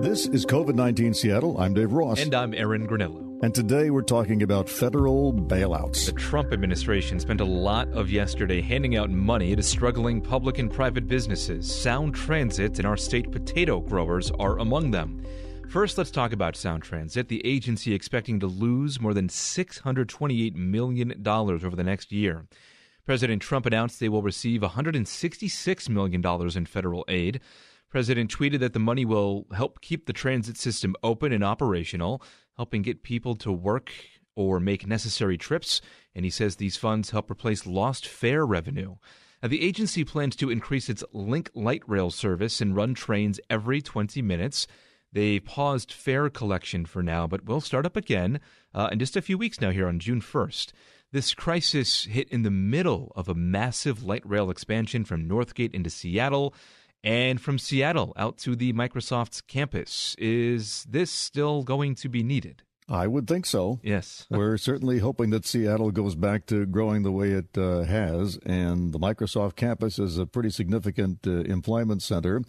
This is COVID-19 Seattle. I'm Dave Ross. And I'm Aaron Granillo. And today we're talking about federal bailouts. The Trump administration spent a lot of yesterday handing out money to struggling public and private businesses. Sound Transit and our state potato growers are among them. First, let's talk about Sound Transit, the agency expecting to lose more than $628 million over the next year. President Trump announced they will receive $166 million in federal aid. President tweeted that the money will help keep the transit system open and operational, helping get people to work or make necessary trips. And he says these funds help replace lost fare revenue. Now, the agency plans to increase its Link light rail service and run trains every 20 minutes. They paused fare collection for now, but will start up again in just a few weeks now here on June 1st. This crisis hit in the middle of a massive light rail expansion from Northgate into Seattle and from Seattle out to the Microsoft's campus. Is this still going to be needed? I would think so. Yes. We're certainly hoping that Seattle goes back to growing the way it has. And the Microsoft campus is a pretty significant employment center.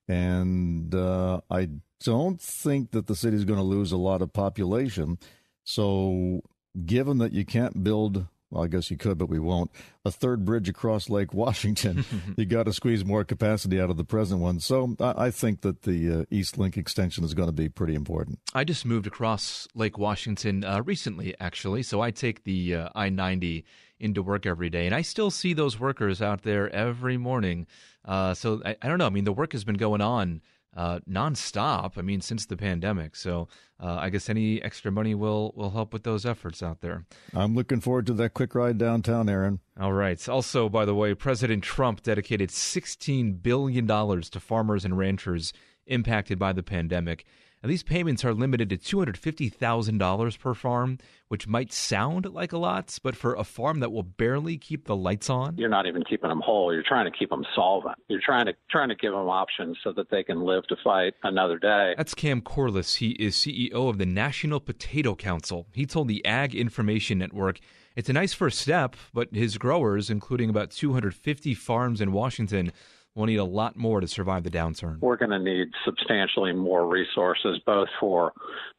And I don't think that the city is going to lose a lot of population. So given that you can't build, well, I guess you could, but we won't, a third bridge across Lake Washington, you got to squeeze more capacity out of the present one. So I think that the East Link extension is going to be pretty important. I just moved across Lake Washington recently, actually. So I take the I-90 into work every day, and I still see those workers out there every morning. So I don't know. I mean, the work has been going on nonstop, I mean, since the pandemic. So I guess any extra money will help with those efforts out there. I'm looking forward to that quick ride downtown, Aaron. All right. Also, by the way, President Trump dedicated $16 billion to farmers and ranchers impacted by the pandemic. And these payments are limited to $250,000 per farm, which might sound like a lot, but for a farm that will barely keep the lights on. You're not even keeping them whole. You're trying to keep them solvent. You're trying to give them options so that they can live to fight another day. That's Cam Corliss. He is CEO of the National Potato Council. He told the Ag Information Network it's a nice first step, but his growers, including about 250 farms in Washington, will need a lot more to survive the downturn. We're going to need substantially more resources, both for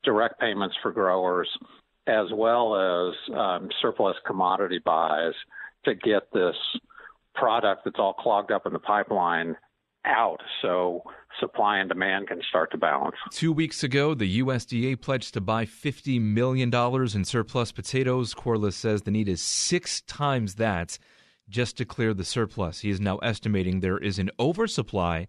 direct payments for growers as well as surplus commodity buys to get this product that's all clogged up in the pipeline out so supply and demand can start to balance. 2 weeks ago, the USDA pledged to buy $50 million in surplus potatoes. Corliss says the need is 6 times that just to clear the surplus. He is now estimating there is an oversupply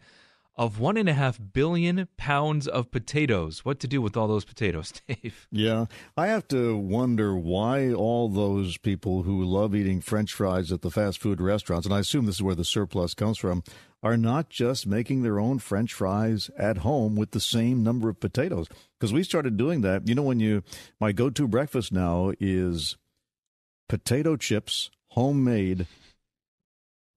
of 1.5 billion pounds of potatoes. What to do with all those potatoes, Dave? Yeah, I have to wonder why all those people who love eating French fries at the fast food restaurants, and I assume this is where the surplus comes from, are not just making their own French fries at home with the same number of potatoes. Because we started doing that. You know, my go-to breakfast now is potato chips, homemade,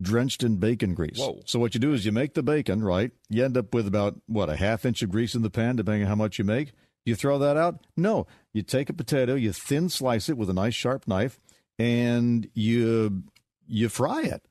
drenched in bacon grease. Whoa. So what you do is you make the bacon, right? You end up with about, a half inch of grease in the pan, depending on how much you make. You throw that out? No. You take a potato, you thin slice it with a nice sharp knife, and you fry it.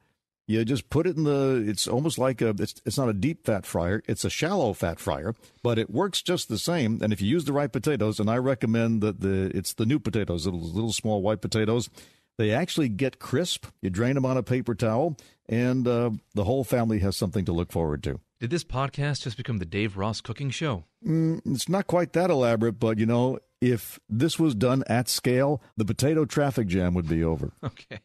You just put it in it's almost like it's not a deep fat fryer, it's a shallow fat fryer, but it works just the same. And if you use the right potatoes, and I recommend that it's the new potatoes, little small white potatoes, they actually get crisp. You drain them on a paper towel, and the whole family has something to look forward to. Did this podcast just become the Dave Ross Cooking Show? It's not quite that elaborate, but, if this was done at scale, the potato traffic jam would be over. Okay.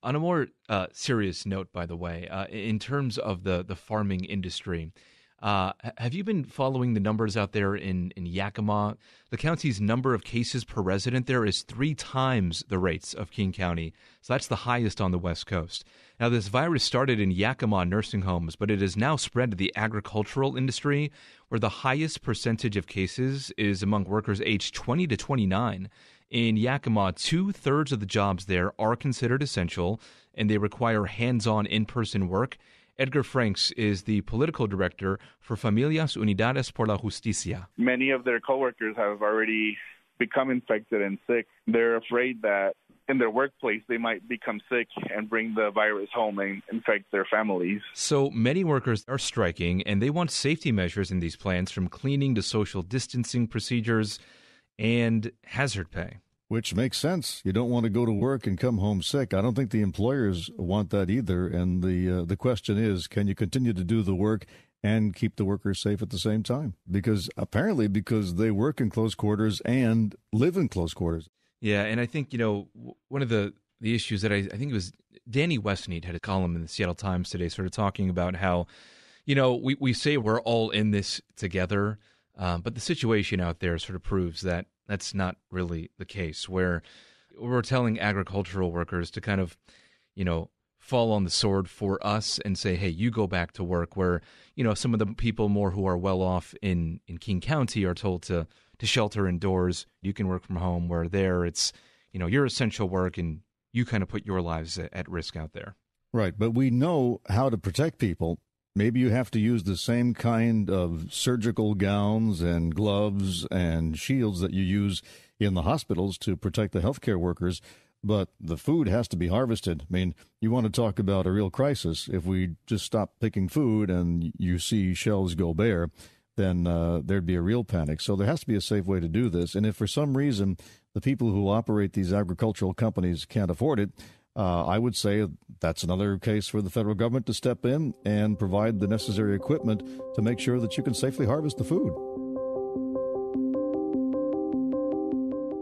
On a more serious note, by the way, in terms of the farming industry, have you been following the numbers out there in Yakima? The county's number of cases per resident there is 3 times the rates of King County. So that's the highest on the West Coast. Now, this virus started in Yakima nursing homes, but it has now spread to the agricultural industry, where the highest percentage of cases is among workers aged 20 to 29. In Yakima, 2/3 of the jobs there are considered essential, and they require hands-on in-person work. Edgar Franks is the political director for Familias Unidades por la Justicia. Many of their coworkers have already become infected and sick. They're afraid that in their workplace, they might become sick and bring the virus home and infect their families. So many workers are striking, and they want safety measures in these plants, from cleaning to social distancing procedures and hazard pay. Which makes sense. You don't want to go to work and come home sick. I don't think the employers want that either. And the question is, can you continue to do the work and keep the workers safe at the same time? Because they work in close quarters and live in close quarters. Yeah, and I think, one of the issues that I think it was Danny Westneat had a column in the Seattle Times today sort of talking about how, we say we're all in this together, but the situation out there sort of proves that that's not really the case, where we're telling agricultural workers to kind of, fall on the sword for us and say, hey, you go back to work, where, some of the people more who are well off in King County are told to shelter indoors. You can work from home, where there it's, your essential work and you kind of put your lives at risk out there. Right. But we know how to protect people. Maybe you have to use the same kind of surgical gowns and gloves and shields that you use in the hospitals to protect the healthcare workers, but the food has to be harvested. I mean, you want to talk about a real crisis. If we just stop picking food and you see shelves go bare, then there'd be a real panic. So there has to be a safe way to do this. And if for some reason the people who operate these agricultural companies can't afford it, I would say that's another case for the federal government to step in and provide the necessary equipment to make sure that you can safely harvest the food.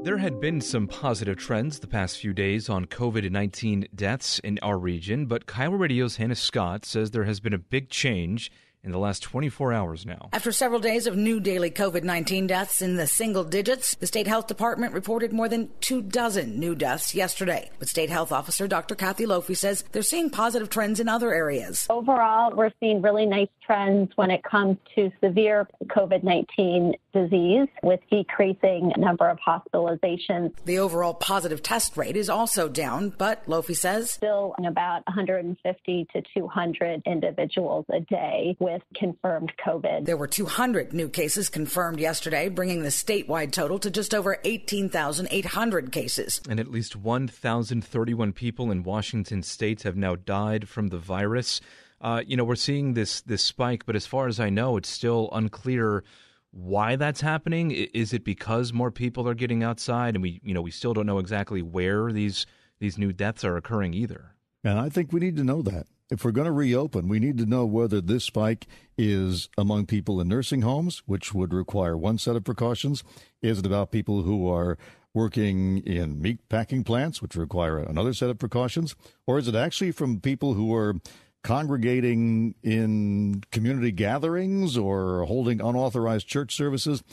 There had been some positive trends the past few days on COVID-19 deaths in our region, but Kiowa Radio's Hannah Scott says there has been a big change in the last 24 hours now. After several days of new daily COVID-19 deaths in the single digits, the State Health Department reported more than 24 new deaths yesterday. But State Health Officer Dr. Kathy Lofi says they're seeing positive trends in other areas. Overall, we're seeing really nice trends when it comes to severe COVID-19 disease, with decreasing number of hospitalizations. The overall positive test rate is also down, but Lofi says still about 150 to 200 individuals a day with confirmed COVID. There were 200 new cases confirmed yesterday, bringing the statewide total to just over 18,800 cases. And at least 1,031 people in Washington state have now died from the virus. We're seeing this spike, but as far as I know, it's still unclear why that's happening. Is it because more people are getting outside, and we still don't know exactly where these new deaths are occurring either? And I think we need to know that. If we're going to reopen, we need to know whether this spike is among people in nursing homes, which would require one set of precautions. Is it about people who are working in meat packing plants, which require another set of precautions? Or is it actually from people who are congregating in community gatherings or holding unauthorized church services?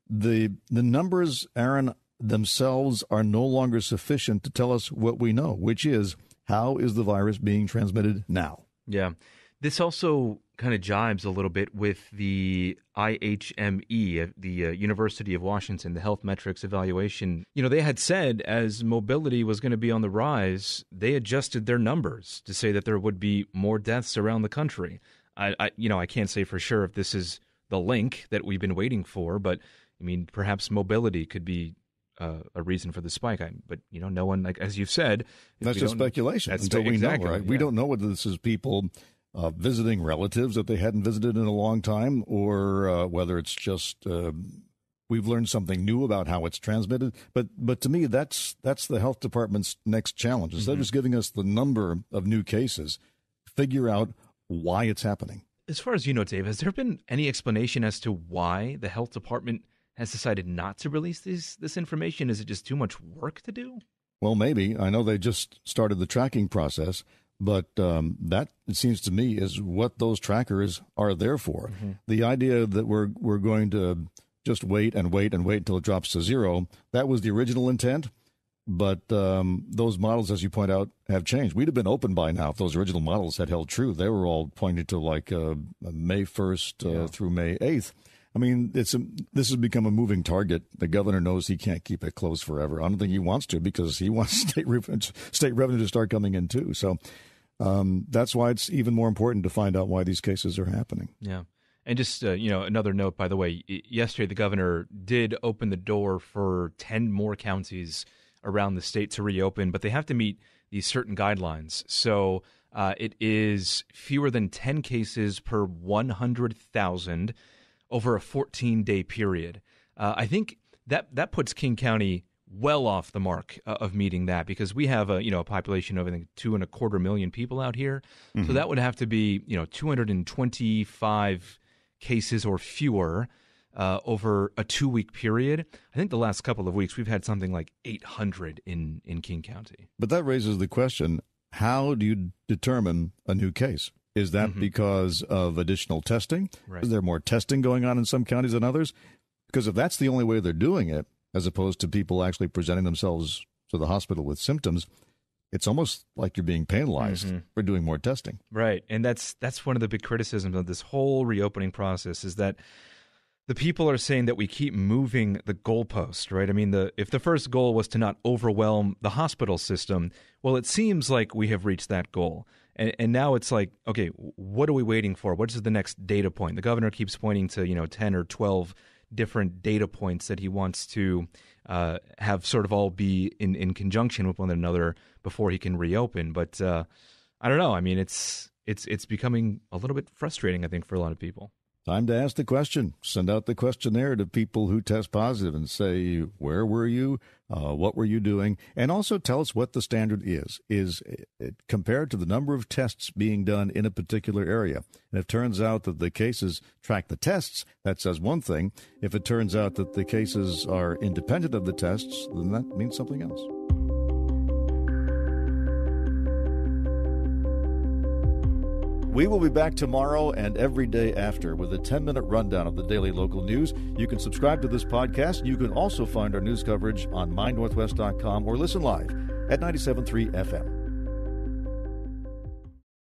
The numbers, Aaron, themselves are no longer sufficient to tell us what we know, which is, how is the virus being transmitted now? Yeah. This also kind of jibes a little bit with the IHME, the University of Washington, the Health Metrics Evaluation. They had said as mobility was going to be on the rise, they adjusted their numbers to say that there would be more deaths around the country. I can't say for sure if this is the link that we've been waiting for, but I mean, perhaps mobility could be a reason for the spike. But no one, like as you've said, that's just speculation until we know, right? Yeah. We don't know whether this is people visiting relatives that they hadn't visited in a long time, or whether it's just we've learned something new about how it's transmitted. But to me, that's the health department's next challenge. Instead of just giving us the number of new cases, figure out why it's happening. As far as you know, Dave, has there been any explanation as to why the health department has decided not to release this information? Is it just too much work to do? Well, maybe. I know they just started the tracking process, but that, it seems to me, is what those trackers are there for. Mm-hmm. The idea that we're going to just wait until it drops to zero, that was the original intent. But those models, as you point out, have changed. We'd have been open by now if those original models had held true. They were all pointing to like May 1st through May 8th. I mean, this has become a moving target. The governor knows he can't keep it closed forever. I don't think he wants to, because he wants state revenue to start coming in too. So that's why it's even more important to find out why these cases are happening. Yeah. And just, another note, by the way, yesterday the governor did open the door for 10 more counties around the state to reopen, but they have to meet these certain guidelines. So it is fewer than 10 cases per 100,000 over a 14-day period. I think that puts King County well off the mark of meeting that, because we have a population of, I think, 2.25 million people out here. Mm-hmm. So that would have to be 225 cases or fewer over a 2-week period. I think the last couple of weeks we've had something like 800 in King County. But that raises the question: how do you determine a new case? Is that because of additional testing? Right. Is there more testing going on in some counties than others? Because if that's the only way they're doing it, as opposed to people actually presenting themselves to the hospital with symptoms, it's almost like you're being penalized for doing more testing. Right. And that's one of the big criticisms of this whole reopening process, is that the people are saying that we keep moving the goalpost, right? I mean, if the first goal was to not overwhelm the hospital system, well, it seems like we have reached that goal. And now it's like, okay, what are we waiting for? What is the next data point? The governor keeps pointing to, 10 or 12 different data points that he wants to have sort of all be in conjunction with one another before he can reopen. But I don't know. I mean, it's becoming a little bit frustrating, I think, for a lot of people. Time to ask the question. Send out the questionnaire to people who test positive and say, where were you? What were you doing? And also tell us what the standard is it compared to the number of tests being done in a particular area. And if it turns out that the cases track the tests, that says one thing. If it turns out that the cases are independent of the tests, then that means something else. We will be back tomorrow and every day after with a 10-minute rundown of the daily local news. You can subscribe to this podcast. You can also find our news coverage on mynorthwest.com or listen live at 97.3 FM.